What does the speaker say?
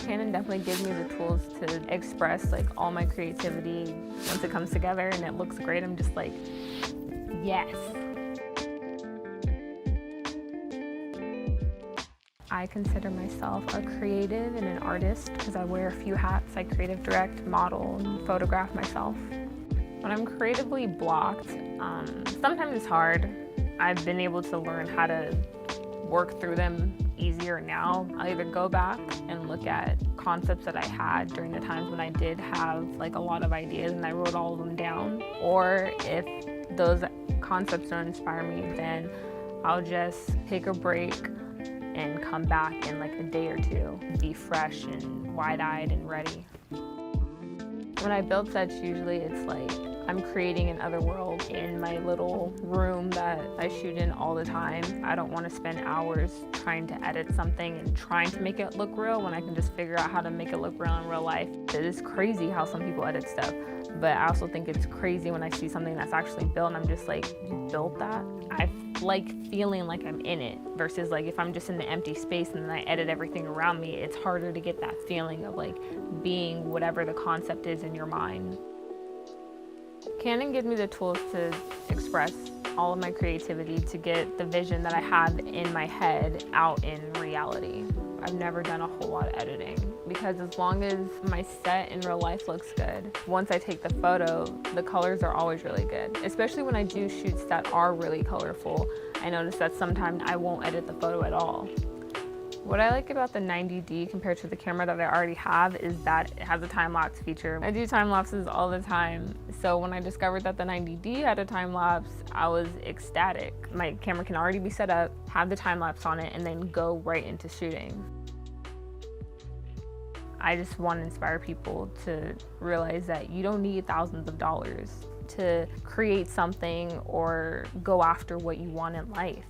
Canon definitely gives me the tools to express like all my creativity once it comes together and it looks great. I'm just like, yes. I consider myself a creative and an artist because I wear a few hats. I creative direct, model, and photograph myself. When I'm creatively blocked, sometimes it's hard. I've been able to learn how to work through them easier now. I'll either go back and look at concepts that I had during the times when I did have like a lot of ideas and I wrote all of them down, or if those concepts don't inspire me, then I'll just take a break and come back in like a day or two, be fresh and wide-eyed and ready. When I build sets, usually it's like I'm creating another world in my little room that I shoot in all the time. I don't want to spend hours trying to edit something and trying to make it look real when I can just figure out how to make it look real in real life. It is crazy how some people edit stuff, but I also think it's crazy when I see something that's actually built and I'm just like, you built that? I like feeling like I'm in it versus like if I'm just in the empty space and then I edit everything around me, it's harder to get that feeling of like being whatever the concept is in your mind. Canon gives me the tools to express all of my creativity, to get the vision that I have in my head out in reality. I've never done a whole lot of editing because as long as my set in real life looks good, once I take the photo, the colors are always really good. Especially when I do shoots that are really colorful, I notice that sometimes I won't edit the photo at all. What I like about the 90D compared to the camera that I already have is that it has a time-lapse feature. I do time-lapses all the time, so when I discovered that the 90D had a time-lapse, I was ecstatic. My camera can already be set up, have the time-lapse on it, and then go right into shooting. I just want to inspire people to realize that you don't need thousands of dollars to create something or go after what you want in life.